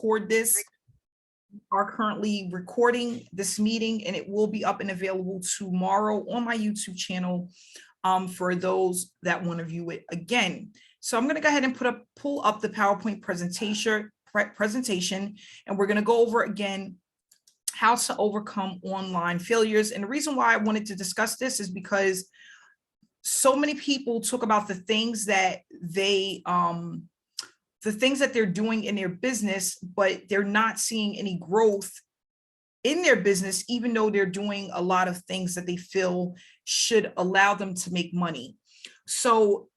record this. We are currently recording this meeting, and it will be up and available tomorrow on my YouTube channel for those that want to view it again. So I'm going to go ahead and pull up the PowerPoint presentation, and we're going to go over again how to overcome online failures. And the reason why I wanted to discuss this is because so many people talk about the things that they're doing in their business, but they're not seeing any growth in their business, even though they're doing a lot of things that they feel should allow them to make money. So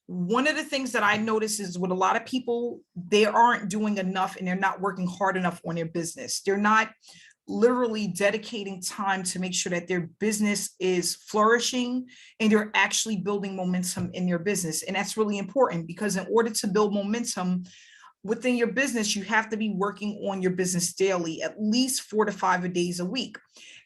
one of the things that I notice is with a lot of people, they aren't doing enough and they're not working hard enough on their business. They're not literally dedicating time to make sure that their business is flourishing and they're actually building momentum in their business. And that's really important, because in order to build momentum within your business, you have to be working on your business daily, at least 4 to 5 days a week.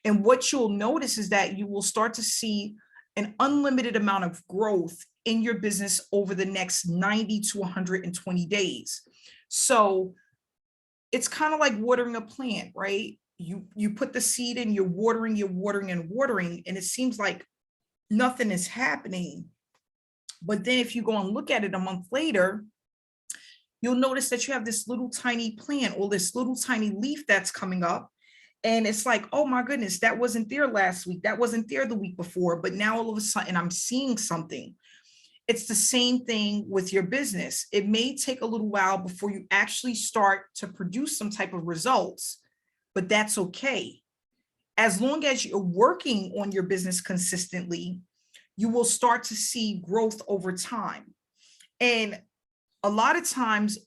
And what you'll notice is that you will start to see an unlimited amount of growth in your business over the next 90 to 120 days. So it's kind of like watering a plant, right? You put the seed in, you're watering, and it seems like nothing is happening. But then if you go and look at it a month later, you'll notice that you have this little tiny plant or this little tiny leaf that's coming up. And it's like, oh my goodness, that wasn't there last week. That wasn't there the week before. But now all of a sudden I'm seeing something. It's the same thing with your business. It may take a little while before you actually start to produce some type of results, but that's okay. As long as you're working on your business consistently, you will start to see growth over time. And a lot of times,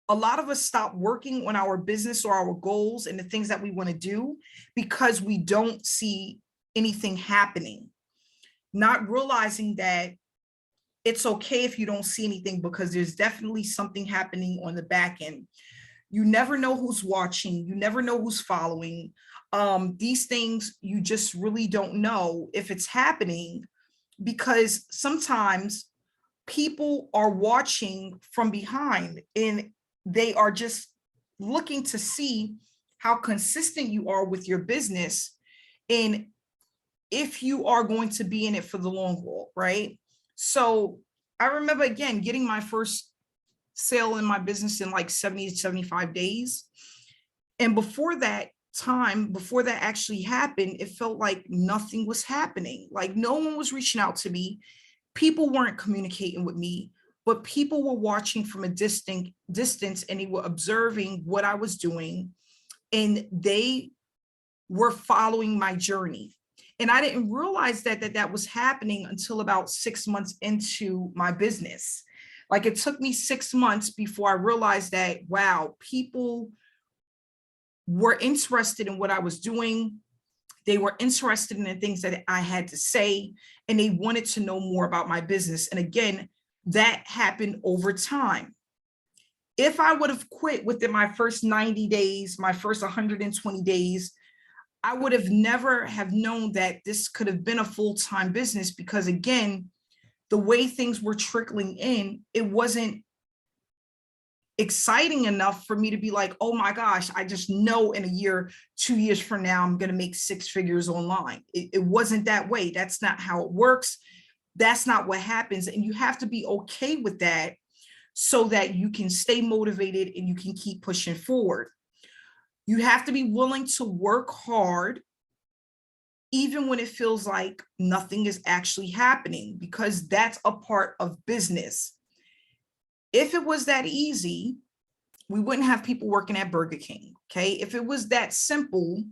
a lot of us stop working on our business or our goals and the things that we want to do because we don't see anything happening. Not realizing that it's okay if you don't see anything, because there's definitely something happening on the back end. You never know who's watching. You never know who's following. These things, you just really don't know if it's happening, because sometimes people are watching from behind and they are just looking to see how consistent you are with your business and if you are going to be in it for the long haul, right? So I remember, again, getting my first sale in my business in like 70 to 75 days. And before that actually happened, it felt like nothing was happening. Like no one was reaching out to me. People weren't communicating with me, but people were watching from a distance and they were observing what I was doing, and they were following my journey. And I didn't realize that was happening until about 6 months into my business. Like it took me 6 months before I realized that, wow, people were interested in what I was doing. They were interested in the things that I had to say, and they wanted to know more about my business. And again, that happened over time. If I would have quit within my first 90 days, my first 120 days, I would have never have known that this could have been a full-time business, because again, the way things were trickling in, it wasn't exciting enough for me to be like, oh my gosh, I just know in a year, 2 years from now, I'm going to make 6 figures online. It wasn't that way. That's not how it works. That's not what happens. And you have to be okay with that so that you can stay motivated and you can keep pushing forward. You have to be willing to work hard, even when it feels like nothing is actually happening, because that's a part of business. If it was that easy, we wouldn't have people working at Burger King, okay? If it was that simple,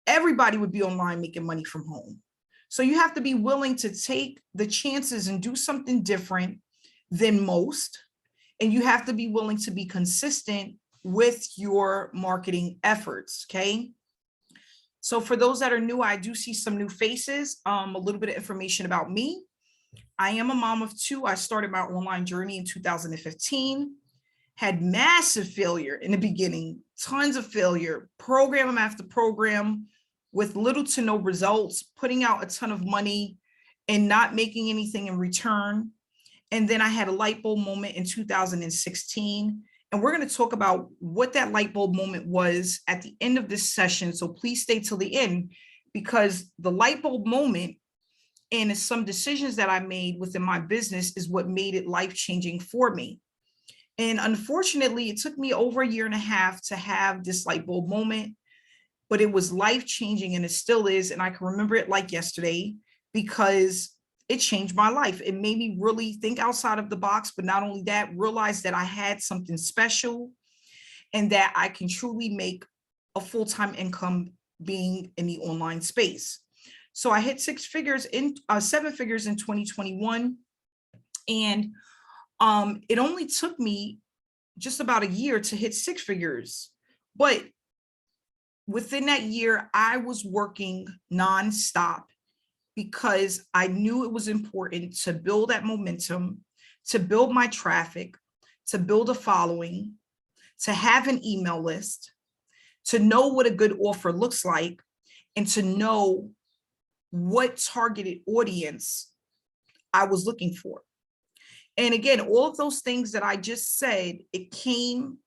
everybody would be online making money from home. So you have to be willing to take the chances and do something different than most. And you have to be willing to be consistent with your marketing efforts, okay? So for those that are new, I do see some new faces, a little bit of information about me. I am a mom of 2. I started my online journey in 2015, had massive failure in the beginning, tons of failure, program after program with little to no results, putting out a ton of money and not making anything in return. And then I had a light bulb moment in 2016. And we're going to talk about what that light bulb moment was at the end of this session. So please stay till the end, because the light bulb moment and some decisions that I made within my business is what made it life-changing for me. And unfortunately, it took me over 1.5 years to have this light bulb moment, but it was life-changing, and it still is. And I can remember it like yesterday, because it changed my life. It made me really think outside of the box, but not only that, realize that I had something special and that I can truly make a full-time income being in the online space. So I hit 7 figures in 2021. And it only took me just about a year to hit 6 figures. But within that year, I was working nonstop, because I knew it was important to build that momentum, to build my traffic, to build a following, to have an email list, to know what a good offer looks like, and to know what targeted audience I was looking for. And again, all of those things that I just said, it came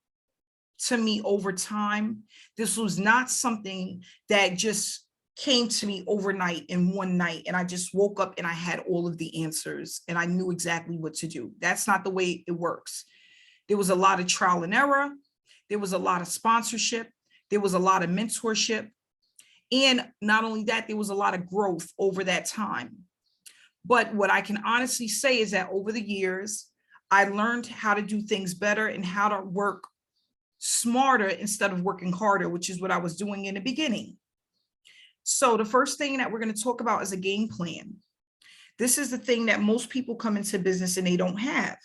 to me over time. This was not something that just came to me overnight in one night, and I just woke up and I had all of the answers and I knew exactly what to do. That's not the way it works. There was a lot of trial and error. There was a lot of sponsorship. There was a lot of mentorship. And not only that, there was a lot of growth over that time. But what I can honestly say is that over the years, I learned how to do things better and how to work smarter instead of working harder, which is what I was doing in the beginning. So the first thing that we're going to talk about is a game plan. This is the thing that most people come into business and they don't have.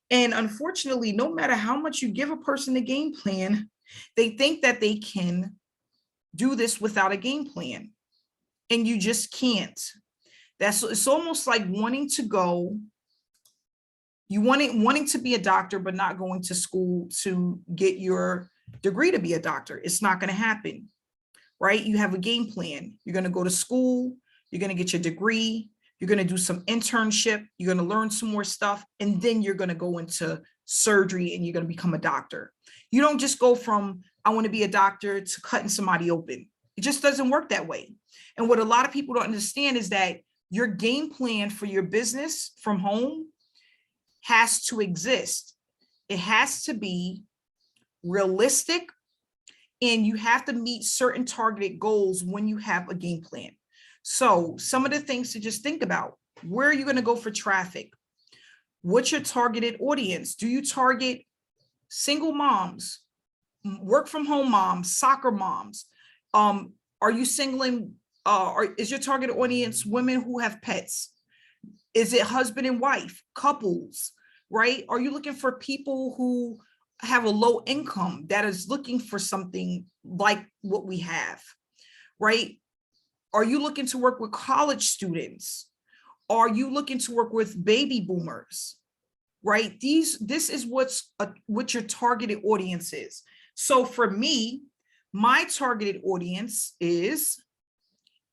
And unfortunately, no matter how much you give a person a game plan, they think that they can do this without a game plan. And you just can't. It's almost like wanting to be a doctor, but not going to school to get your degree to be a doctor. It's not going to happen. Right? You have a game plan. You're going to go to school. You're going to get your degree. You're going to do some internship. You're going to learn some more stuff. And then you're going to go into surgery and you're going to become a doctor. You don't just go from, I want to be a doctor, to cutting somebody open. It just doesn't work that way. And what a lot of people don't understand is that your game plan for your business from home has to exist. It has to be realistic. And you have to meet certain targeted goals when you have a game plan. So some of the things to just think about: where are you going to go for traffic? What's your targeted audience? Do you target single moms, work from home moms, soccer moms? Are you singling, is your target audience women who have pets? Is it husband and wife, couples, right? Are you looking for people who have a low income that is looking for something like what we have, right? Are you looking to work with college students? Are you looking to work with baby boomers, right? This is what your targeted audience is. So for me, my targeted audience is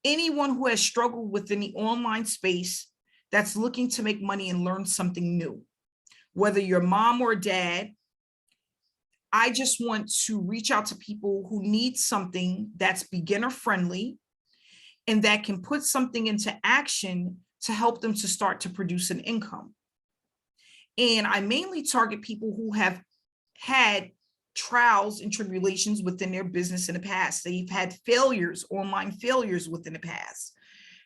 anyone who has struggled within the online space that's looking to make money and learn something new. Whether you're mom or dad, I just want to reach out to people who need something that's beginner friendly and that can put something into action to help them to start to produce an income. And I mainly target people who have had trials and tribulations within their business in the past. They've had failures, online failures within the past,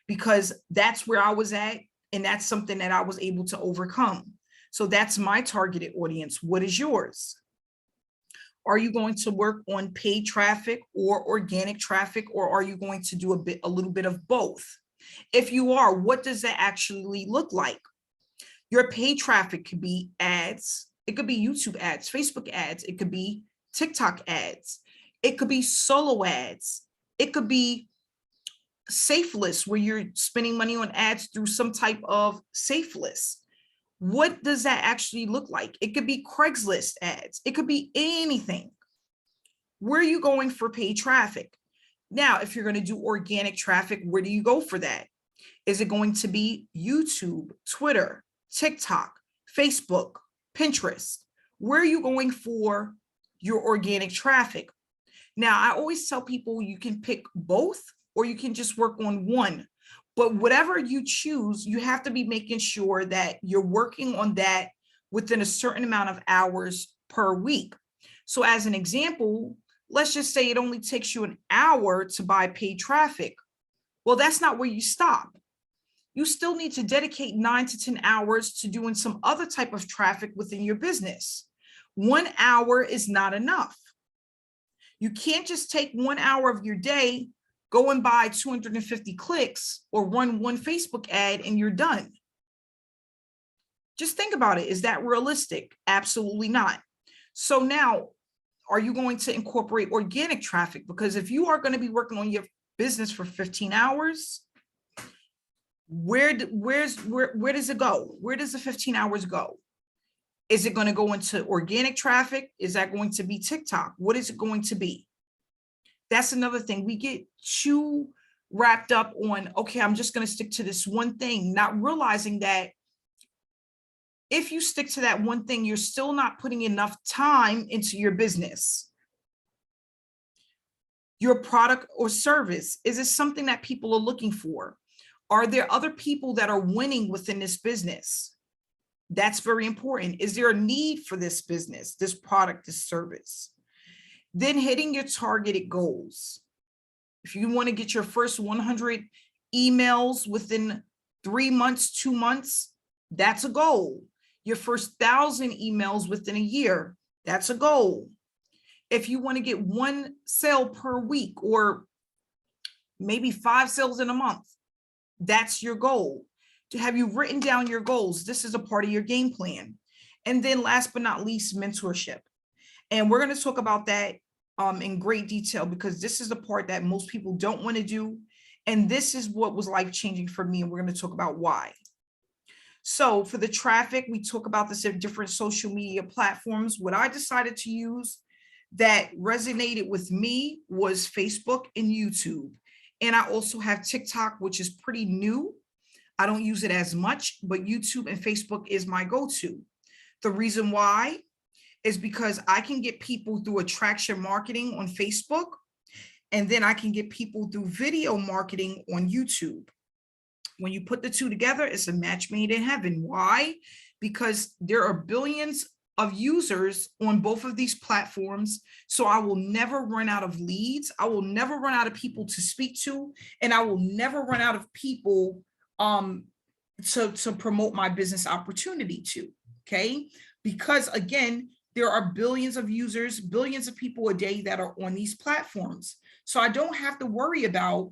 because that's where I was at. And that's something that I was able to overcome. So that's my targeted audience. What is yours? Are you going to work on paid traffic or organic traffic, or are you going to do a little bit of both? If you are, what does that actually look like? Your paid traffic could be ads. It could be YouTube ads, Facebook ads. It could be TikTok ads. It could be solo ads. It could be safe lists where you're spending money on ads through some type of safe list. What does that actually look like? It could be Craigslist ads. It could be anything. Where are you going for paid traffic? Now, if you're going to do organic traffic, where do you go for that? Is it going to be YouTube, Twitter, TikTok, Facebook, Pinterest? Where are you going for your organic traffic? Now, I always tell people you can pick both or you can just work on one. But whatever you choose, you have to be making sure that you're working on that within a certain amount of hours per week. So as an example, let's just say it only takes you an hour to buy paid traffic. Well, that's not where you stop. You still need to dedicate 9 to 10 hours to doing some other type of traffic within your business. 1 hour is not enough. You can't just take 1 hour of your day, go and buy 250 clicks or run one Facebook ad and you're done. Just think about it. Is that realistic? Absolutely not. So now, are you going to incorporate organic traffic? Because if you are going to be working on your business for 15 hours, where does it go? Where does the 15 hours go? Is it going to go into organic traffic? Is that going to be TikTok? What is it going to be? That's another thing. We get too wrapped up on, okay, I'm just going to stick to this one thing, not realizing that if you stick to that one thing, you're still not putting enough time into your business. Your product or service, is it something that people are looking for? Are there other people that are winning within this business? That's very important. Is there a need for this business, this product, this service? Then hitting your targeted goals. If you want to get your first 100 emails within 3 months, 2 months, that's a goal. Your first 1,000 emails within a year, that's a goal. If you want to get 1 sale per week or maybe 5 sales in a month, that's your goal. To have you written down your goals, this is a part of your game plan. And then last but not least, mentorship. And we're going to talk about that in great detail, because this is the part that most people don't want to do. And this is what was life-changing for me. And we're going to talk about why. So for the traffic, we talk about this at different social media platforms. What I decided to use that resonated with me was Facebook and YouTube. And I also have TikTok, which is pretty new. I don't use it as much, but YouTube and Facebook is my go-to. The reason why is because I can get people through attraction marketing on Facebook, and then I can get people through video marketing on YouTube. When you put the two together, it's a match made in heaven. Why? Because there are billions of users on both of these platforms. So I will never run out of leads. I will never run out of people to speak to, and I will never run out of people to promote my business opportunity to, okay? Because again, there are billions of users, billions of people a day that are on these platforms. So I don't have to worry about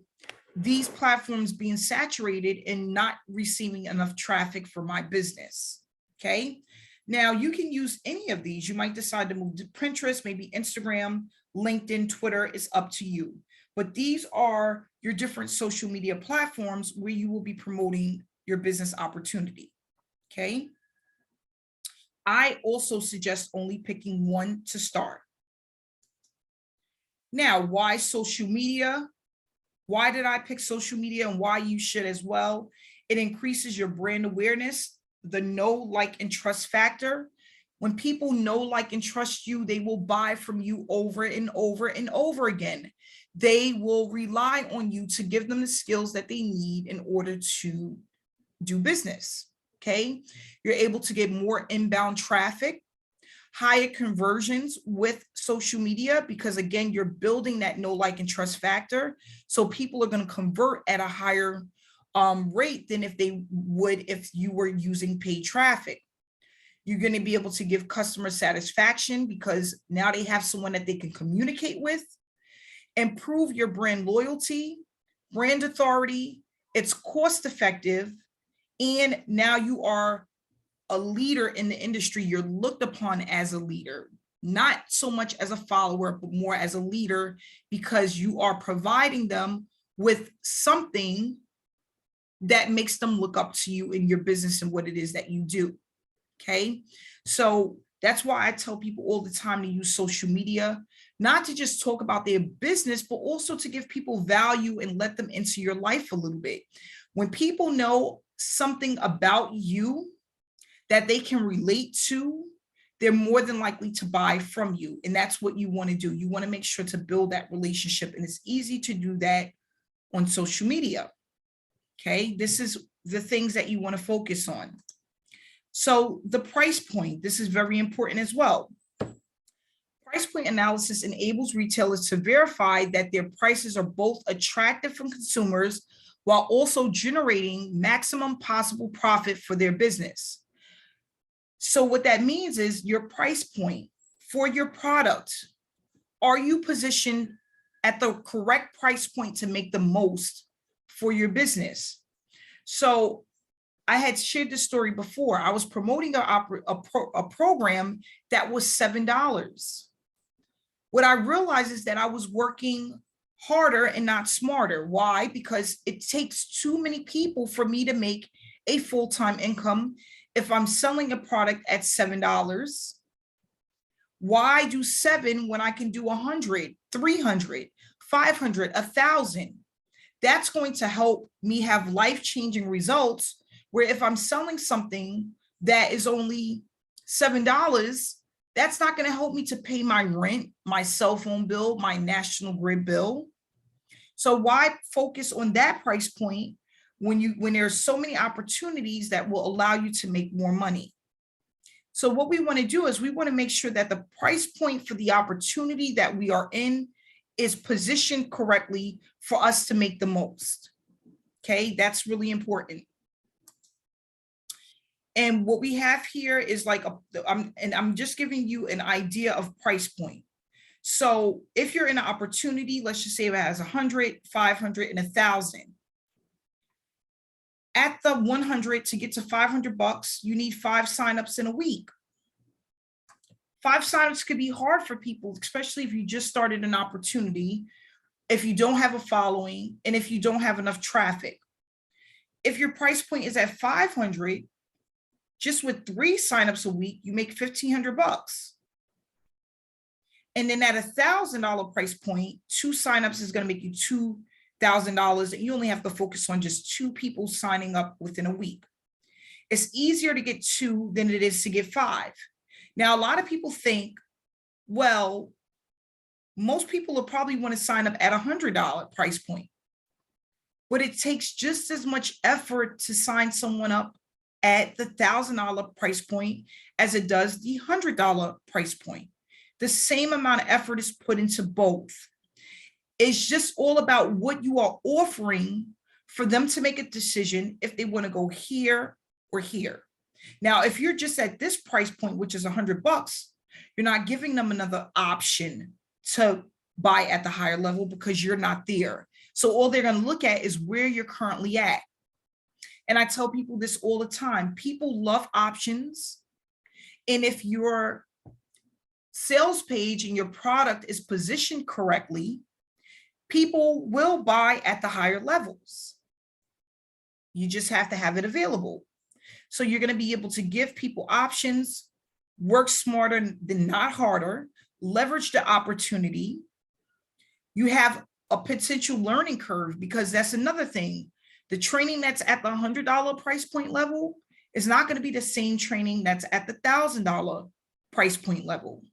these platforms being saturated and not receiving enough traffic for my business, okay? Now you can use any of these. You might decide to move to Pinterest, maybe Instagram, LinkedIn, Twitter, it's up to you. But these are your different social media platforms where you will be promoting your business opportunity, okay? I also suggest only picking one to start. Now, why social media? Why did I pick social media, and why you should as well? It increases your brand awareness, the know, like, and trust factor. When people know, like, and trust you, they will buy from you over and over and over again. They will rely on you to give them the skills that they need in order to do business, okay? You're able to get more inbound traffic, higher conversions with social media, because again, you're building that know, like, and trust factor. So people are going to convert at a higher rate than if they would if you were using paid traffic. You're going to be able to give customer satisfaction because now they have someone that they can communicate with. Improve your brand loyalty, brand authority. It's cost effective. And now you are a leader in the industry. You're looked upon as a leader, not so much as a follower, but more as a leader, because you are providing them with something that makes them look up to you in your business and what it is that you do. Okay. So that's why I tell people all the time to use social media, not to just talk about their business, but also to give people value and let them into your life a little bit. When people know something about you that they can relate to, they're more than likely to buy from you. And that's what you want to do. You want to make sure to build that relationship. And it's easy to do that on social media. Okay, this is the things that you want to focus on. So the price point, this is very important as well. Price point analysis enables retailers to verify that their prices are both attractive for consumers while also generating maximum possible profit for their business. So what that means is your price point for your product. Are you positioned at the correct price point to make the most for your business? So I had shared this story before. I was promoting a program that was $7. What I realized is that I was working harder and not smarter. Why? Because it takes too many people for me to make a full-time income. If I'm selling a product at $7, why do 7 when I can do 100, 300, 500, 1,000? That's going to help me have life-changing results, where if I'm selling something that is only $7, that's not going to help me to pay my rent, my cell phone bill, my National Grid bill. So why focus on that price point when there's so many opportunities that will allow you to make more money? So what we want to do is we want to make sure that the price point for the opportunity that we are in is positioned correctly for us to make the most. Okay, that's really important. And what we have here is like, I'm just giving you an idea of price point. So if you're in an opportunity, let's just say it has 100, 500, and 1,000. At the 100, to get to $500, you need 5 signups in a week. 5 signups could be hard for people, especially if you just started an opportunity, if you don't have a following, and if you don't have enough traffic. If your price point is at 500, just with 3 signups a week, you make $1,500. And then at $1,000 price point, 2 signups is going to make you $2,000, and you only have to focus on just 2 people signing up within a week. It's easier to get 2 than it is to get 5. Now, a lot of people think, well, most people will probably want to sign up at $100 price point, but it takes just as much effort to sign someone up at the $1,000 price point as it does the $100 price point. The same amount of effort is put into both. It's just all about what you are offering for them to make a decision if they want to go here or here. Now, if you're just at this price point, which is $100, you're not giving them another option to buy at the higher level because you're not there. So all they're going to look at is where you're currently at. And I tell people this all the time. People love options. And if your sales page and your product is positioned correctly, people will buy at the higher levels. You just have to have it available. So you're going to be able to give people options, work smarter than not harder, leverage the opportunity. You have a potential learning curve, because that's another thing. The training that's at the $100 price point level is not going to be the same training that's at the $1,000 price point level.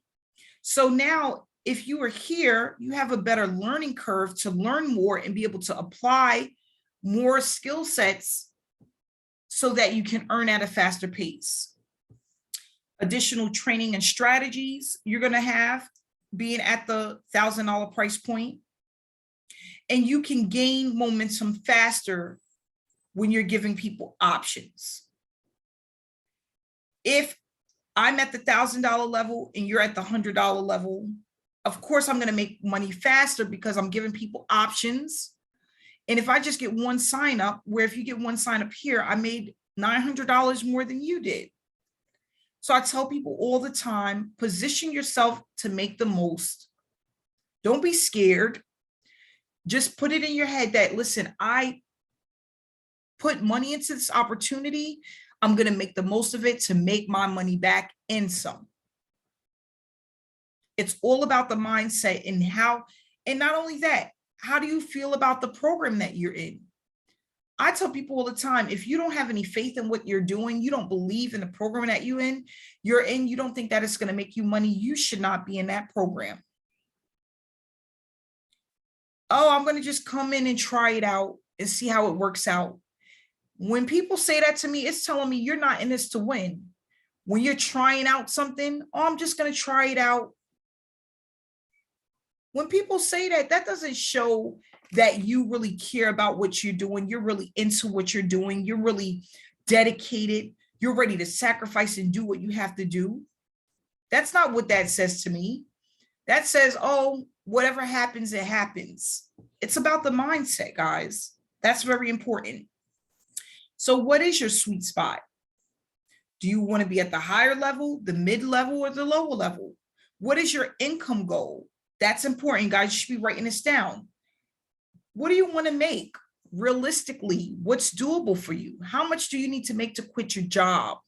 So now, if you are here, you have a better learning curve to learn more and be able to apply more skill sets so that you can earn at a faster pace. Additional training and strategies you're going to have being at the $1,000 price point. And you can gain momentum faster when you're giving people options. If I'm at the $1,000 level and you're at the $100 level, of course, I'm going to make money faster because I'm giving people options. And if I just get one sign up, where if you get one sign up here, I made $900 more than you did. So I tell people all the time, position yourself to make the most. Don't be scared. Just put it in your head that, listen, I put money into this opportunity. I'm going to make the most of it to make my money back and some. It's all about the mindset and how, and not only that, how do you feel about the program that you're in? I tell people all the time, if you don't have any faith in what you're doing, you don't believe in the program that you're in, you don't think that it's going to make you money, you should not be in that program. Oh, I'm going to just come in and try it out and see how it works out. When people say that to me, it's telling me you're not in this to win. When you're trying out something, oh, I'm just going to try it out. When people say that, that doesn't show that you really care about what you're doing. You're really into what you're doing. You're really dedicated. You're ready to sacrifice and do what you have to do. That's not what that says to me. That says, oh, whatever happens, it happens. It's about the mindset, guys. That's very important. So what is your sweet spot? Do you want to be at the higher level, the mid-level, or the lower level? What is your income goal? That's important, guys. You should be writing this down. What do you want to make? Realistically, what's doable for you? How much do you need to make to quit your job?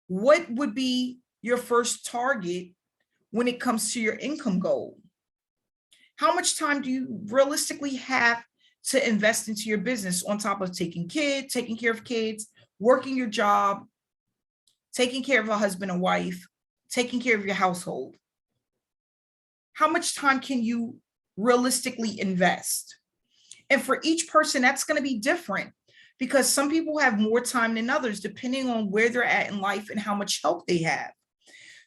What would be your first target when it comes to your income goal? How much time do you realistically have to invest into your business on top of taking care of kids, working your job, taking care of a husband and wife, taking care of your household? How much time can you realistically invest? And for each person, that's going to be different, because some people have more time than others, depending on where they're at in life and how much help they have.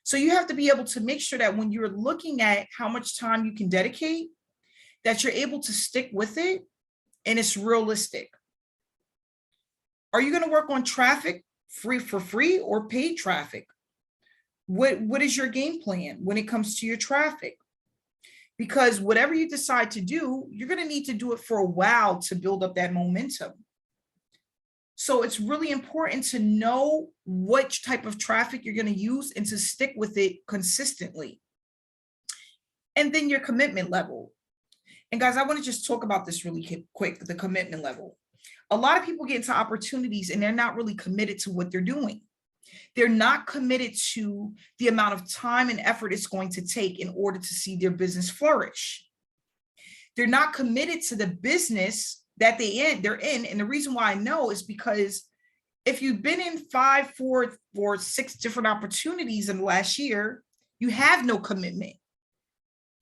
So you have to be able to make sure that when you're looking at how much time you can dedicate, that you're able to stick with it and it's realistic. Are you going to work on traffic for free or paid traffic? What is your game plan when it comes to your traffic? Because whatever you decide to do, you're going to need to do it for a while to build up that momentum. So it's really important to know what type of traffic you're going to use and to stick with it consistently. And then your commitment level. And guys, I want to just talk about this really quick, the commitment level. A lot of people get into opportunities and they're not really committed to what they're doing. They're not committed to the amount of time and effort it's going to take in order to see their business flourish. They're not committed to the business that they're in. And the reason why I know is because if you've been in 5, 4, or 6 different opportunities in the last year, you have no commitment.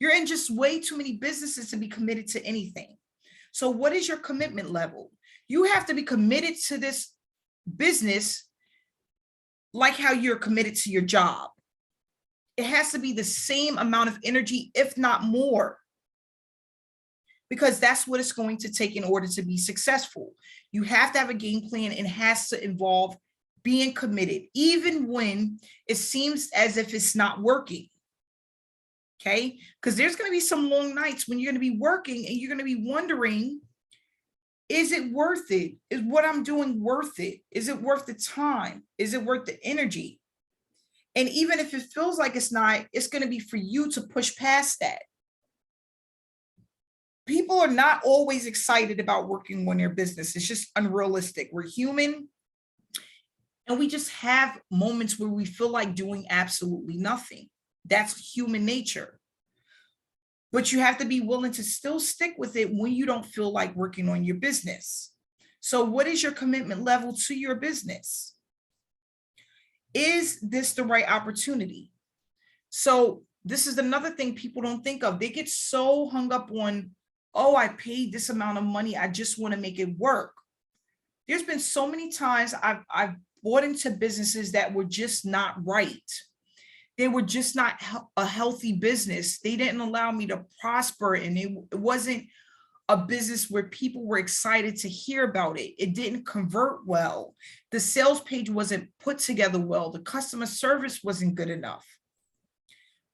You're in just way too many businesses to be committed to anything. So what is your commitment level? You have to be committed to this business like how you're committed to your job. It has to be the same amount of energy, if not more, because that's what it's going to take in order to be successful. You have to have a game plan and it has to involve being committed, even when it seems as if it's not working. Okay? Because there's going to be some long nights when you're going to be working and you're going to be wondering, is it worth it? Is what I'm doing worth it? Is it worth the time? Is it worth the energy? And even if it feels like it's not, it's going to be for you to push past that. People are not always excited about working on their business. It's just unrealistic. We're human. And we just have moments where we feel like doing absolutely nothing. That's human nature. But you have to be willing to still stick with it when you don't feel like working on your business. So what is your commitment level to your business? Is this the right opportunity? So this is another thing people don't think of. They get so hung up on, oh, I paid this amount of money, I just want to make it work. There's been so many times I've bought into businesses that were just not right. They were just not a healthy business. They didn't allow me to prosper, and it wasn't a business where people were excited to hear about it. It didn't convert well. The sales page wasn't put together well. The customer service wasn't good enough.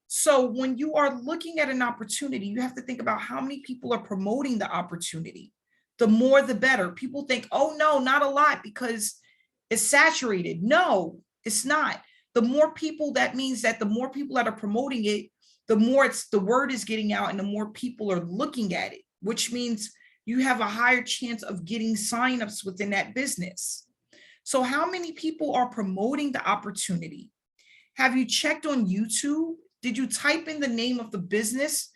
So when you are looking at an opportunity, you have to think about how many people are promoting the opportunity. The more, the better. People think, oh no, not a lot because it's saturated. No, it's not. The more people, that means that the more people that are promoting it, the more the word is getting out and the more people are looking at it, which means you have a higher chance of getting signups within that business. So how many people are promoting the opportunity? Have you checked on YouTube? Did you type in the name of the business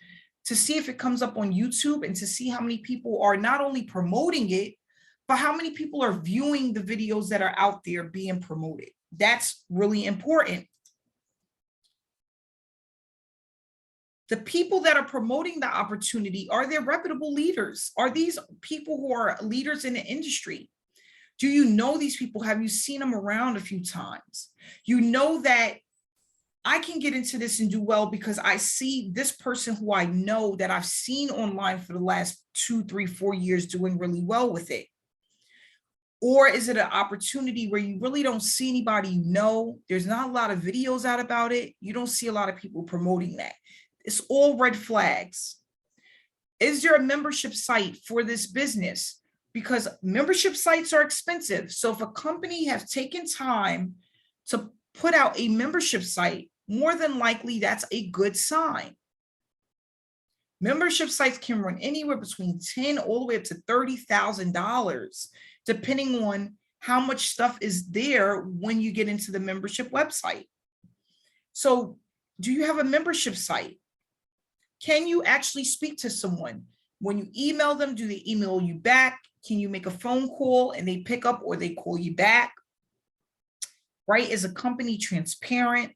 to see if it comes up on YouTube and to see how many people are not only promoting it, but how many people are viewing the videos that are out there being promoted? That's really important. The people that are promoting the opportunity, are they reputable leaders? Are these people who are leaders in the industry? Do you know these people? Have you seen them around a few times? You know that I can get into this and do well because I see this person who I know that I've seen online for the last 2, 3, 4 years doing really well with it. Or is it an opportunity where you really don't see anybody you know? There's not a lot of videos out about it. You don't see a lot of people promoting that. It's all red flags. Is there a membership site for this business? Because membership sites are expensive. So if a company has taken time to put out a membership site, more than likely that's a good sign. Membership sites can run anywhere between $10,000 all the way up to $30,000, depending on how much stuff is there when you get into the membership website. So do you have a membership site? Can you actually speak to someone? When you email them, do they email you back? Can you make a phone call and they pick up or they call you back? Right? Is a company transparent?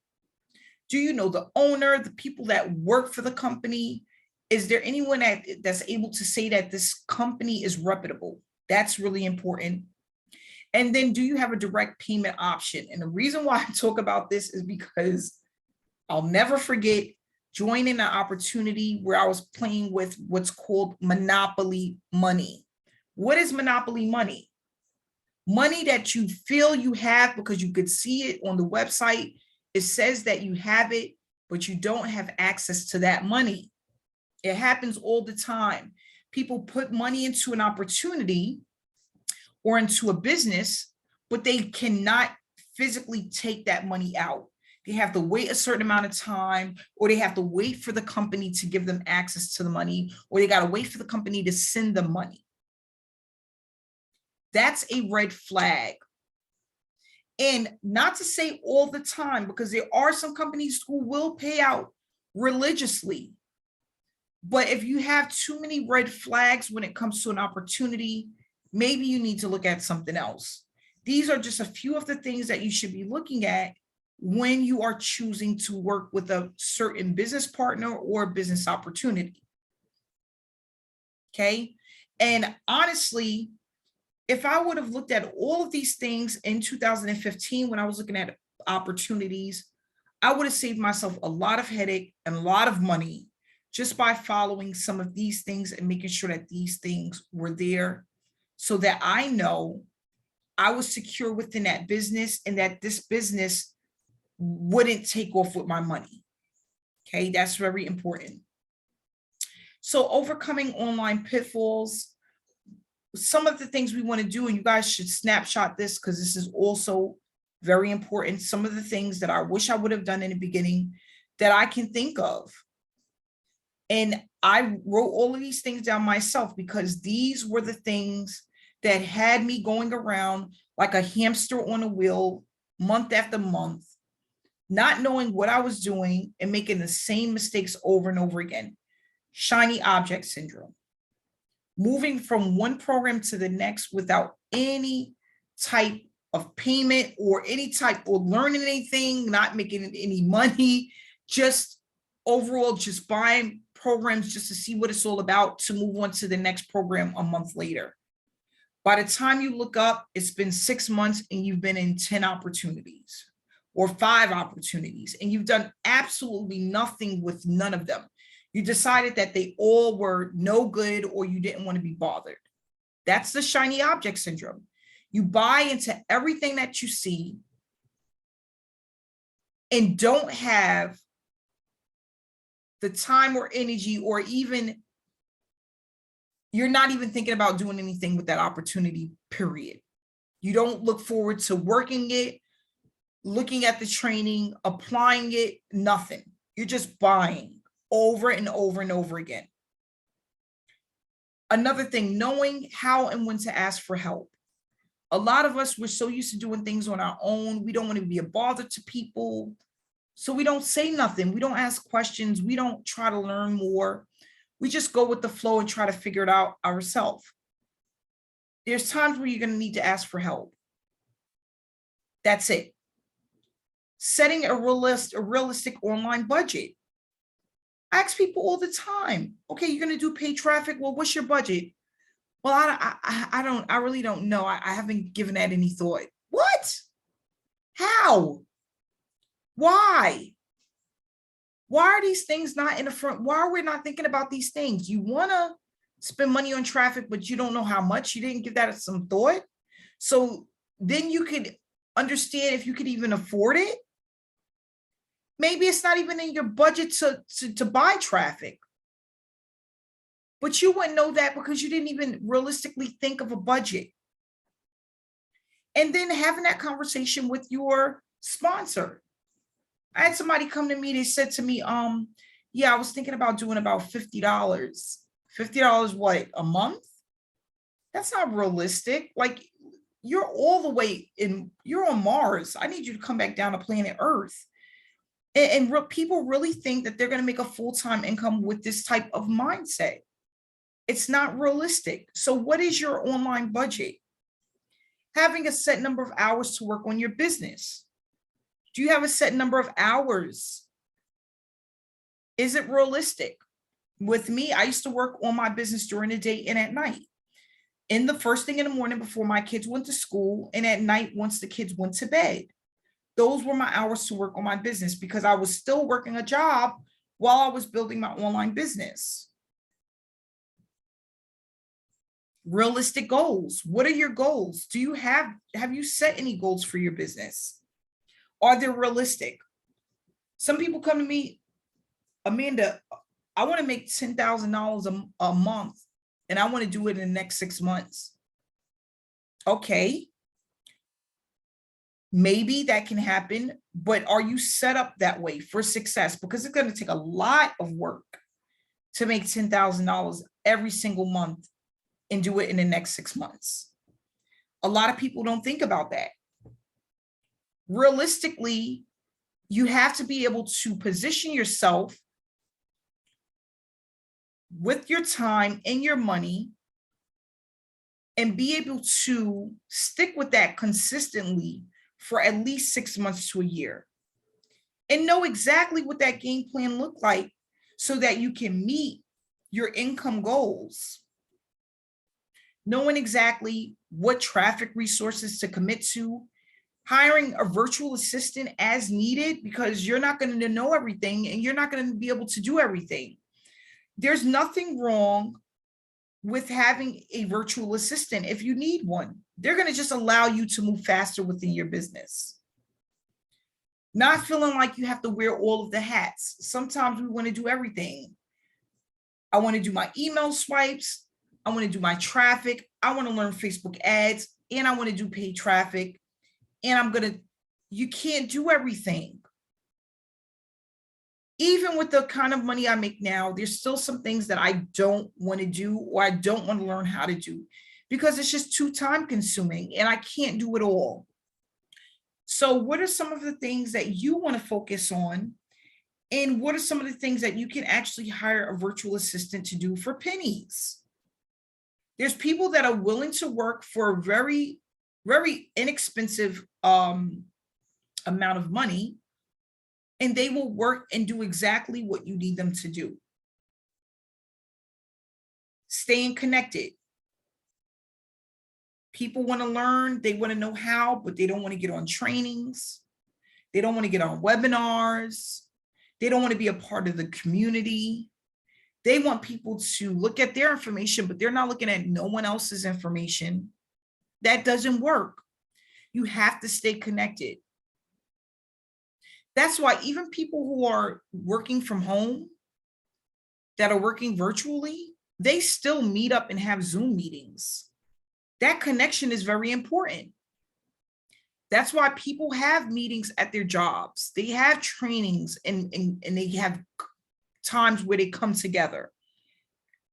Do you know the owner, the people that work for the company? Is there anyone that's able to say that this company is reputable? That's really important. And then do you have a direct payment option? And the reason why I talk about this is because I'll never forget joining an opportunity where I was playing with what's called monopoly money. What is monopoly money? Money that you feel you have because you could see it on the website. It says that you have it, but you don't have access to that money. It happens all the time. People put money into an opportunity or into a business, but they cannot physically take that money out. They have to wait a certain amount of time, or they have to wait for the company to give them access to the money, or they got to wait for the company to send them money. That's a red flag. And not to say all the time, because there are some companies who will pay out religiously. But if you have too many red flags when it comes to an opportunity, maybe you need to look at something else. These are just a few of the things that you should be looking at when you are choosing to work with a certain business partner or business opportunity. Okay. And honestly, if I would have looked at all of these things in 2015, when I was looking at opportunities, I would have saved myself a lot of headache and a lot of money just by following some of these things and making sure that these things were there so that I know I was secure within that business and that this business wouldn't take off with my money. Okay, that's very important. So overcoming online pitfalls, some of the things we want to do, and you guys should snapshot this because this is also very important. Some of the things that I wish I would have done in the beginning that I can think of. And I wrote all of these things down myself because these were the things that had me going around like a hamster on a wheel month after month, not knowing what I was doing and making the same mistakes over and over again. Shiny object syndrome. Moving from one program to the next without any type of payment or any type of learning anything, not making any money, just overall just buying programs just to see what it's all about to move on to the next program a month later. By the time you look up, it's been 6 months and you've been in 10 opportunities or 5 opportunities, and you've done absolutely nothing with none of them. You decided that they all were no good or you didn't want to be bothered. That's the shiny object syndrome. You buy into everything that you see and don't have the time or energy, or even you're not even thinking about doing anything with that opportunity, period. You don't look forward to working it, looking at the training, applying it, nothing. You're just buying over and over and over again. Another thing, knowing how and when to ask for help. A lot of us, we're so used to doing things on our own. We don't want to be a bother to people. So we don't say nothing. We don't ask questions. We don't try to learn more. We just go with the flow and try to figure it out ourselves. There's times where you're going to need to ask for help. That's it. Setting a realistic online budget. I ask people all the time, okay, you're going to do paid traffic. Well, what's your budget? Well, I really don't know. I haven't given that any thought. What? How? Why? Why are these things not in the front? Why are we not thinking about these things? You want to spend money on traffic, but you don't know how much. You didn't give that some thought. So then you could understand if you could even afford it. Maybe it's not even in your budget to buy traffic. But you wouldn't know that because you didn't even realistically think of a budget. And then having that conversation with your sponsor. I had somebody come to me, they said to me, yeah, I was thinking about doing about $50. $50 what, a month? That's not realistic. Like, you're all the way you're on Mars. I need you to come back down to planet Earth. And people really think that they're going to make a full-time income with this type of mindset. It's not realistic. So what is your online budget? Having a set number of hours to work on your business. Do you have a set number of hours? Is it realistic? With me, I used to work on my business during the day and at night. In the first thing in the morning before my kids went to school, and at night once the kids went to bed. Those were my hours to work on my business because I was still working a job while I was building my online business. Realistic goals. What are your goals? Do you have you set any goals for your business? Are they realistic? Some people come to me, Amanda, I want to make $10,000 a month and I want to do it in the next 6 months. Okay. Maybe that can happen, but are you set up that way for success? Because it's going to take a lot of work to make $10,000 every single month and do it in the next 6 months. A lot of people don't think about that. Realistically, you have to be able to position yourself with your time and your money and be able to stick with that consistently for at least 6 months to a year and know exactly what that game plan looked like so that you can meet your income goals. Knowing exactly what traffic resources to commit to, hiring a virtual assistant as needed because you're not going to know everything and you're not going to be able to do everything. There's nothing wrong with having a virtual assistant if you need one. They're going to just allow you to move faster within your business. Not feeling like you have to wear all of the hats. Sometimes we want to do everything. I want to do my email swipes. I want to do my traffic. I want to learn Facebook ads, and I want to do paid traffic. And you can't do everything. Even with the kind of money I make now, there's still some things that I don't want to do or I don't want to learn how to do because it's just too time consuming and I can't do it all. So what are some of the things that you want to focus on? And what are some of the things that you can actually hire a virtual assistant to do for pennies? There's people that are willing to work for a very, very inexpensive amount of money, and they will work and do exactly what you need them to do. Staying connected. People want to learn, they want to know how, but they don't want to get on trainings. They don't want to get on webinars. They don't want to be a part of the community. They want people to look at their information, but they're not looking at no one else's information. That doesn't work. You have to stay connected. That's why even people who are working from home, that are working virtually, they still meet up and have Zoom meetings. That connection is very important. That's why people have meetings at their jobs. They have trainings and they have times where they come together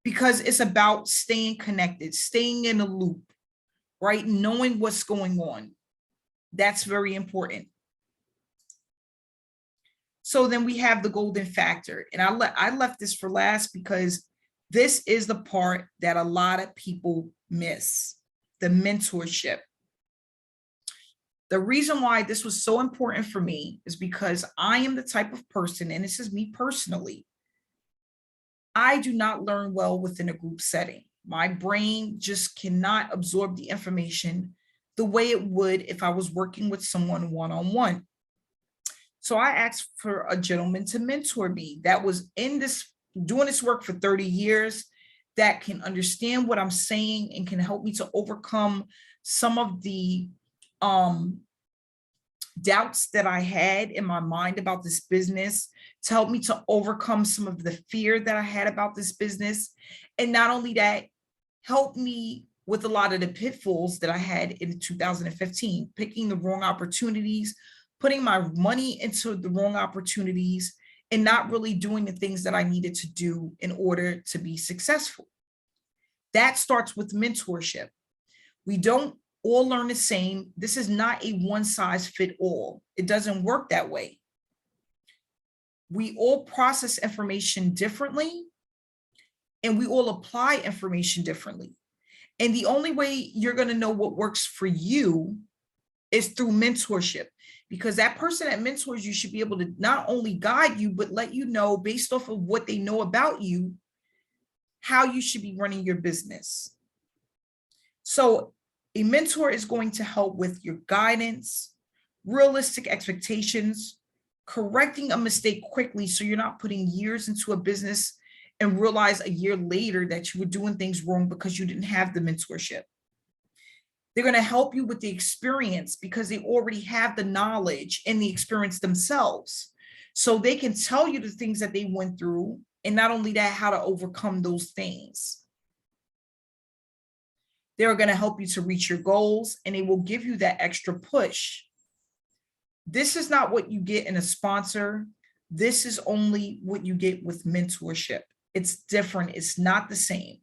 because it's about staying connected, staying in the loop, right? Knowing what's going on. That's very important. So then we have the golden factor. And I left this for last because this is the part that a lot of people miss. the mentorship. The reason why this was so important for me is because I am the type of person, and this is me personally, I do not learn well within a group setting. My brain just cannot absorb the information the way it would if I was working with someone one-on-one. So I asked for a gentleman to mentor me that was doing this work for 30 years, that can understand what I'm saying and can help me to overcome some of the doubts that I had in my mind about this business, to help me to overcome some of the fear that I had about this business. And not only that, help me with a lot of the pitfalls that I had in 2015, picking the wrong opportunities, putting my money into the wrong opportunities, and not really doing the things that I needed to do in order to be successful. That starts with mentorship. We don't all learn the same. This is not a one size fit all. It doesn't work that way. We all process information differently, and we all apply information differently. And the only way you're going to know what works for you is through mentorship, because that person that mentors you should be able to not only guide you, but let you know, based off of what they know about you, how you should be running your business. So a mentor is going to help with your guidance, realistic expectations, correcting a mistake quickly so you're not putting years into a business and realize a year later that you were doing things wrong because you didn't have the mentorship. They're going to help you with the experience because they already have the knowledge and the experience themselves. So they can tell you the things that they went through, and not only that, how to overcome those things. They're going to help you to reach your goals, and they will give you that extra push. This is not what you get in a sponsor. This is only what you get with mentorship. It's different. It's not the same.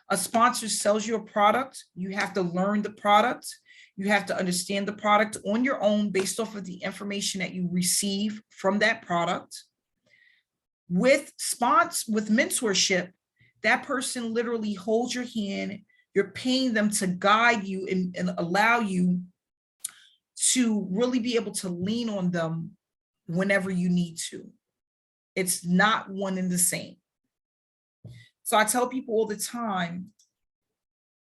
A sponsor sells you a product. You have to learn the product. You have to understand the product on your own based off of the information that you receive from that product. With mentorship, that person literally holds your hand. You're paying them to guide you and allow you to really be able to lean on them whenever you need to. It's not one and the same. So I tell people all the time,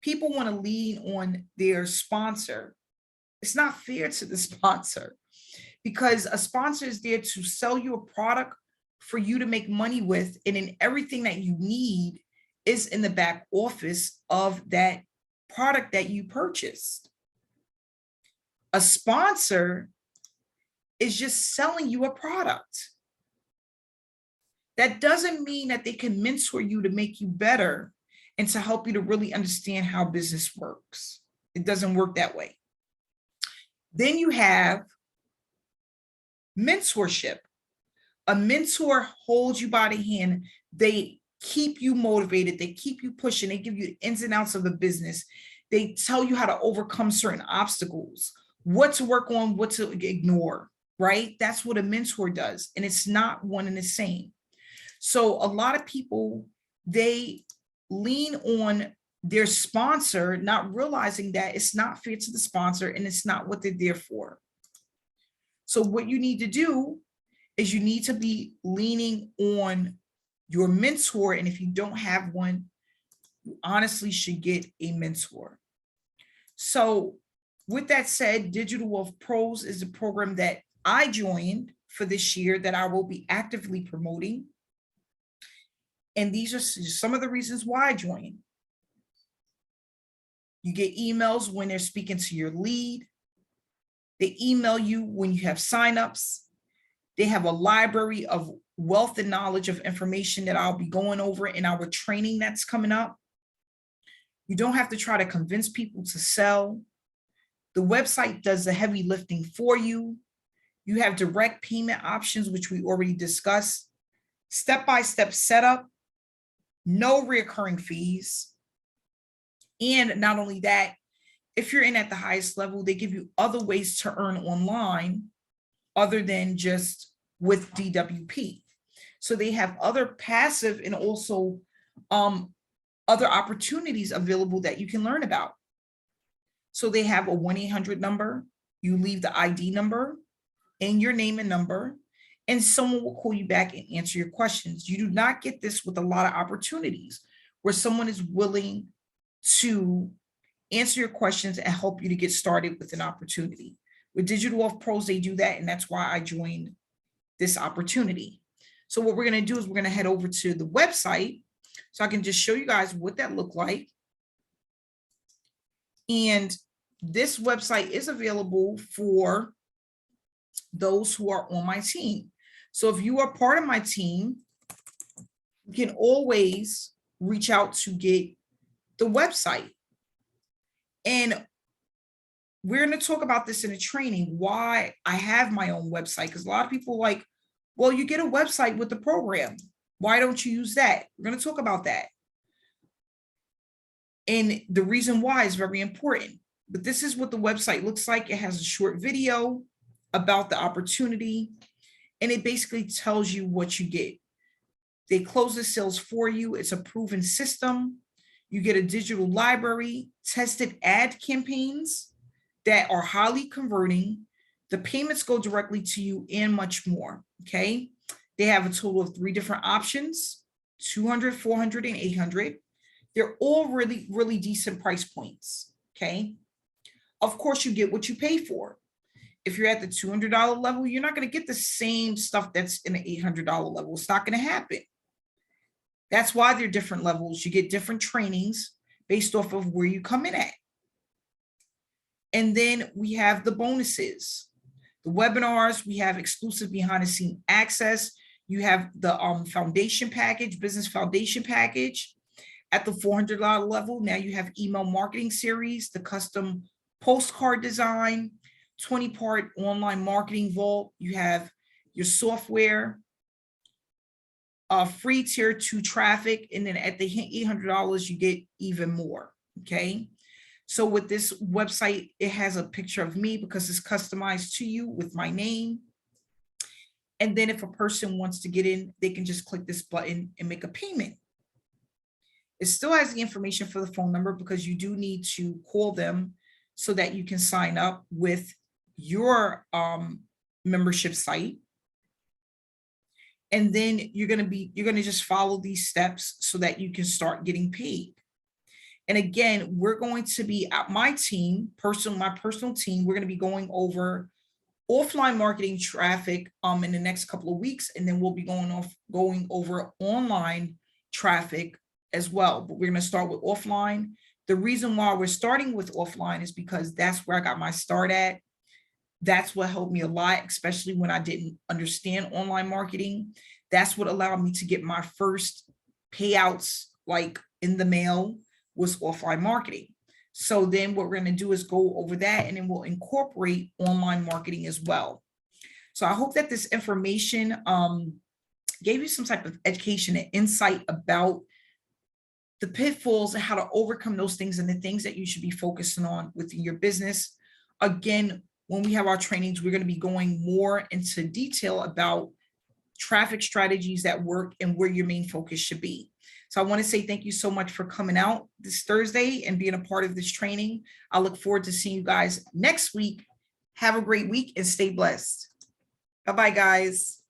people want to lean on their sponsor. It's not fair to the sponsor, because a sponsor is there to sell you a product for you to make money with, and then everything that you need is in the back office of that product that you purchased. A sponsor is just selling you a product. That doesn't mean that they can mentor you to make you better and to help you to really understand how business works. It doesn't work that way. Then you have mentorship. A mentor holds you by the hand. They keep you motivated. They keep you pushing. They give you the ins and outs of the business. They tell you how to overcome certain obstacles, what to work on, what to ignore, right? That's what a mentor does. And it's not one and the same. So a lot of people, they lean on their sponsor, not realizing that it's not fair to the sponsor and it's not what they're there for. So what you need to do is you need to be leaning on your mentor. And if you don't have one, you honestly should get a mentor. So with that said, Digital Wealth Pros is a program that I joined for this year that I will be actively promoting. And these are some of the reasons why I joined. You get emails when they're speaking to your lead. They email you when you have signups. They have a library of wealth and knowledge of information that I'll be going over in our training that's coming up. You don't have to try to convince people to sell. The website does the heavy lifting for you. You have direct payment options, which we already discussed. Step-by-step setup. No recurring fees. And not only that, if you're in at the highest level, they give you other ways to earn online other than just with DWP. So they have other passive and also other opportunities available that you can learn about. So they have a 1-800 number. You leave the ID number and your name and number, and someone will call you back and answer your questions. You do not get this with a lot of opportunities where someone is willing to answer your questions and help you to get started with an opportunity. With Digital Wealth Pros, they do that, and that's why I joined this opportunity. So what we're going to do is we're going to head over to the website so I can just show you guys what that looked like. And this website is available for those who are on my team. So if you are part of my team, you can always reach out to get the website. And we're going to talk about this in the training, why I have my own website, because a lot of people are like, well, you get a website with the program. Why don't you use that? We're going to talk about that. And the reason why is very important. But this is what the website looks like. It has a short video about the opportunity, and it basically tells you what you get. They close the sales for you. It's a proven system. You get a digital library, tested ad campaigns that are highly converting. The payments go directly to you and much more, okay? They have a total of 3 different options, 200, 400, and 800. They're all really, really decent price points, okay? Of course, you get what you pay for. If you're at the $200 level, you're not going to get the same stuff that's in the $800 level. It's not going to happen. That's why they're different levels. You get different trainings based off of where you come in at. And then we have the bonuses. The webinars, we have exclusive behind the scene access. You have the foundation package, business foundation package. At the $400 level, now you have email marketing series, the custom postcard design, 20-part online marketing vault. You have your software, free tier 2 traffic, and then at the $800, you get even more, okay? So with this website, it has a picture of me because it's customized to you with my name. And then if a person wants to get in, they can just click this button and make a payment. It still has the information for the phone number because you do need to call them so that you can sign up with your membership site. And then you're going to just follow these steps so that you can start getting paid. And again, we're going to be at my team, my personal team, we're going to be going over offline marketing traffic in the next couple of weeks, and then we'll be going over online traffic as well. But we're going to start with offline. The reason why we're starting with offline is because that's where I got my start at. That's what helped me a lot, especially when I didn't understand online marketing. That's what allowed me to get my first payouts like in the mail was offline marketing. So then what we're going to do is go over that, and then we'll incorporate online marketing as well. So I hope that this information gave you some type of education and insight about the pitfalls and how to overcome those things and the things that you should be focusing on within your business. Again, when we have our trainings, we're going to be going more into detail about traffic strategies that work and where your main focus should be. So I want to say thank you so much for coming out this Thursday and being a part of this training. I look forward to seeing you guys next week. Have a great week and stay blessed. Bye-bye, guys.